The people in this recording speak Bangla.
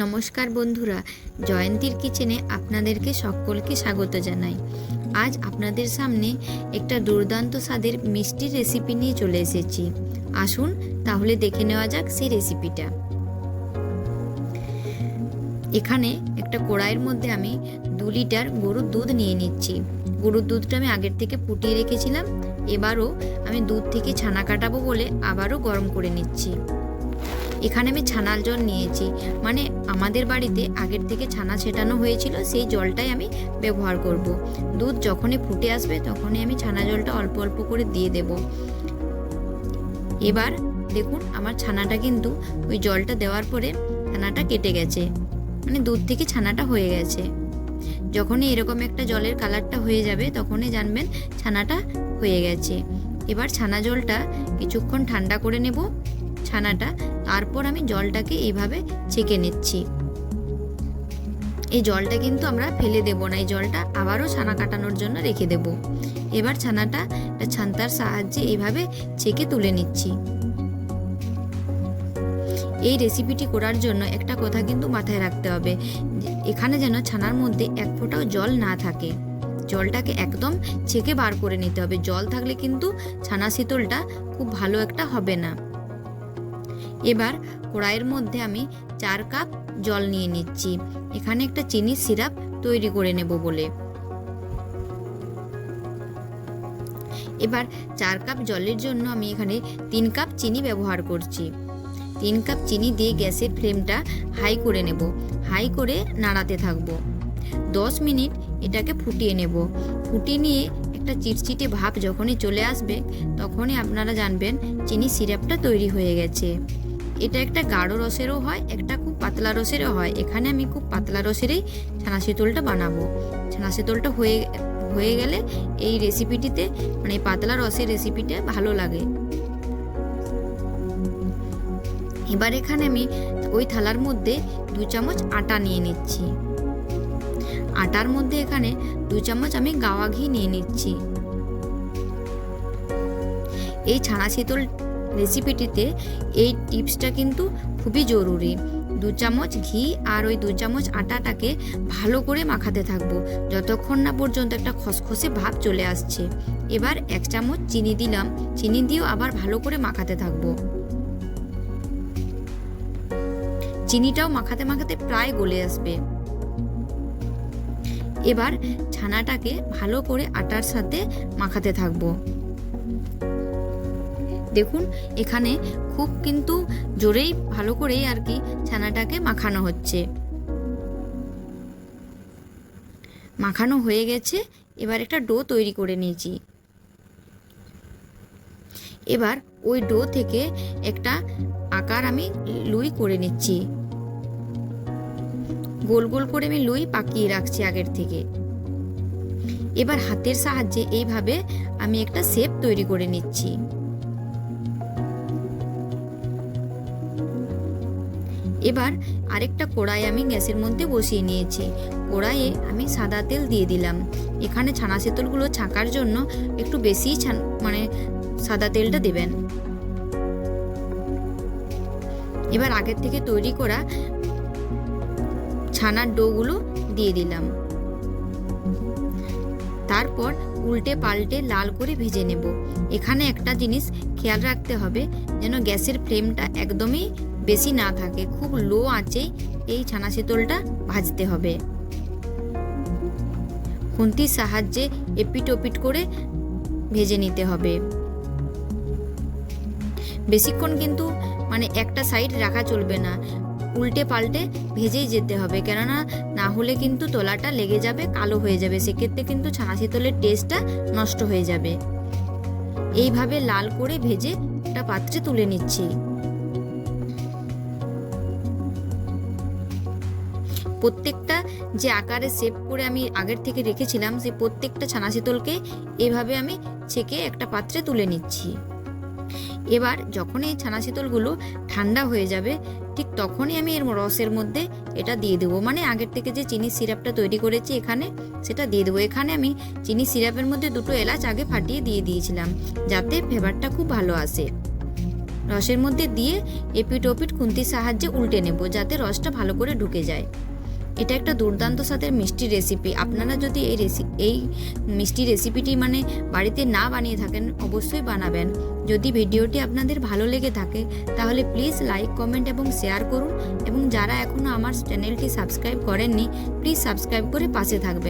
নমস্কার বন্ধুরা, জয়ন্তীর কিচেনে আপনাদেরকে সকলকে স্বাগত জানাই। আজ আপনাদের সামনে একটা দুর্দান্ত স্বাদের মিষ্টির রেসিপি নিয়ে চলে এসেছি। আসুন তাহলে দেখে নেওয়া যাক সেই রেসিপিটা। এখানে একটা কড়াইয়ের মধ্যে আমি 2 লিটার গরুর দুধ নিয়ে নিচ্ছি। গরুর দুধটা আমি আগের থেকে ফুটিয়ে রেখেছিলাম। এবারও আমি দুধ থেকে ছানা কাটাবো বলে আবারও গরম করে নিচ্ছি। এখানে আমি ছানার জল নিয়েছি, মানে আমাদের বাড়িতে আগের থেকে ছানা ছেটানো হয়েছিল, সেই জলটাই আমি ব্যবহার করব। দুধ যখনই ফুটে আসবে তখনই আমি ছানা জলটা অল্প অল্প করে দিয়ে দেব। এবার দেখুন আমার ছানাটা কিন্তু ওই জলটা দেওয়ার পরে ছানাটা কেটে গেছে, মানে দুধ থেকে ছানাটা হয়ে গেছে। যখনই এরকম একটা জলের কালারটা হয়ে যাবে তখনই জানবেন ছানাটা হয়ে গেছে। এবার ছানা জলটা কিছুক্ষণ ঠান্ডা করে নেব ছানাটা, তারপর আমি জলটাকে এইভাবে ছেঁকে নিচ্ছি। এই জলটা কিন্তু আমরা ফেলে দেব না, এই জলটা আবারও ছানা কাটানোর জন্য রেখে দেব। এবার ছানাটা ছান্তার সাহায্যে এইভাবে ছেঁকে তুলে নিচ্ছি। এই রেসিপিটি করার জন্য একটা কথা কিন্তু মাথায় রাখতে হবে, এখানে যেন ছানার মধ্যে এক ফোঁটাও জল না থাকে। জলটাকে একদম ছেঁকে বার করে নিতে হবে, জল থাকলে কিন্তু ছানা শীতলটা খুব ভালো একটা হবে না। এবার কড়াইয়ের মধ্যে আমি 4 কাপ জল নিয়ে নিচ্ছি। এখানে একটা চিনির সিরাপ তৈরি করে নেব বলে। এবার 4 কাপ জলের জন্য আমি এখানে 3 কাপ চিনি ব্যবহার করছি। 3 কাপ চিনি দিয়ে গ্যাসের ফ্লেমটা হাই করে নেব। হাই করে নাড়াতে থাকবো। 10 মিনিট এটাকে ফুটিয়ে নেব। ফুটিয়ে নিয়ে একটা চিটচিটে ভাব যখনই চলে আসবে তখনই আপনারা জানবেন চিনি সিরাপটা তৈরি হয়ে গেছে। এটা একটা গাঢ় রসেরও হয়, একটা খুব পাতলা রসেরও হয়। এখানে আমি খুব পাতলা রসেরই ছানা শীতলটা বানাবো। ছানা শীতলটা হয়ে গেলে এই রেসিপিটিতে, মানে পাতলা রসের রেসিপিটা ভালো লাগে। এবার এখানে আমি ওই থালার মধ্যে 2 চামচ আটা নিয়ে নিচ্ছি। আটার মধ্যে এখানে 2 চামচ আমি গাওয়া ঘি নিয়ে নিচ্ছি। এই ছানা শীতল রেসিপিটিতে এই টিপসটা কিন্তু খুবই জরুরি। 2 চামচ ঘি আর ওই 2 চামচ আটাটাকে ভালো করে মাখাতে থাকবো যতক্ষণ না পর্যন্ত একটা খসখসে ভাব চলে আসছে। এবার 1 চামচ চিনি দিলাম, চিনি দিয়েও আবার ভালো করে মাখাতে থাকবো। চিনিটাও মাখাতে মাখাতে প্রায় গলে আসবে। এবার ছানাটাকে ভালো করে আটার সাথে মাখাতে থাকবো। দেখুন এখানে খুব কিন্তু জোরেই ভালো করেই আর কি ছানাটাকে মাখানো হচ্ছে। মাখানো হয়ে গেছে। এবার একটা ডো তৈরি করে নিয়েছি। এবার ওই ডো থেকে একটা আকার আমি লুই করে নিচ্ছি। গোল গোল করে আমি লুই পাকিয়ে রাখছি আগের থেকে। এবার হাতের সাহায্যে এইভাবে আমি একটা শেপ তৈরি করে নিচ্ছি। এবার আরেকটা কড়াই আমি গ্যাসের মধ্যে বসিয়ে নিয়েছি। কড়াইয়ে আমি সাদা তেল দিয়ে দিলাম। এখানে ছানা শীতলগুলো ছাঁকার জন্য একটু বেশি মানে সাদা তেলটা দেবেন। এবার আগের থেকে তৈরি করা ছানার ডোগুলো দিয়ে দিলাম। তারপর উল্টে পাল্টে লাল করে ভেজে নেব। এখানে একটা জিনিস খেয়াল রাখতে হবে, যেন গ্যাসের ফ্লেমটা একদমই বেশি না থাকে, খুব লো আঁচেই এই ছানা শীতলটা ভাজতে হবে। খুন্তির সাহায্যে এপিট ওপিট করে ভেজে নিতে হবে। বেশিক্ষণ কিন্তু মানে একটা সাইড রাখা চলবে না, উল্টে পাল্টে ভেজেই যেতে হবে, কেননা না হলে কিন্তু তলাটা লেগে যাবে, কালো হয়ে যাবে, সেক্ষেত্রে কিন্তু ছানা শীতলের টেস্টটা নষ্ট হয়ে যাবে। এইভাবে লাল করে ভেজে একটা পাত্রে তুলে নিচ্ছি। প্রত্যেকটা যে আকারে শেপ করে আমি আগের থেকে রেখেছিলাম সেই প্রত্যেকটা ছানা শীতলকে এইভাবে আমি ছেঁকে একটা পাত্রে তুলে নিচ্ছি। এবার যখন এই ছানা শীতলগুলো ঠান্ডা হয়ে যাবে ঠিক তখনই আমি এর রসের মধ্যে এটা দিয়ে দেবো, মানে আগের থেকে যে চিনির সিরাপটা তৈরি করেছি এখানে সেটা দিয়ে দেবো। এখানে আমি চিনির সিরাপের মধ্যে 2 এলাচ আগে ফাটিয়ে দিয়ে দিয়েছিলাম যাতে ফ্লেভারটা খুব ভালো আসে। রসের মধ্যে দিয়ে এপিট ওপিট খুন্তির সাহায্যে উল্টে নেব, যাতে রসটা ভালো করে ঢুকে যায়। এটা একটা দুর্দান্ত স্বাদের মিষ্টি রেসিপি। আপনারা যদি এই মিষ্টি রেসিপিটি বাড়িতে না বানিয়ে থাকেন, অবশ্যই বানাবেন। যদি ভিডিওটি আপনাদের ভালো লেগে থাকে তাহলে প্লিজ লাইক, কমেন্ট এবং শেয়ার করুন, এবং যারা এখনও আমার চ্যানেলটি সাবস্ক্রাইব করেননি প্লিজ সাবস্ক্রাইব করে পাশে থাকবেন।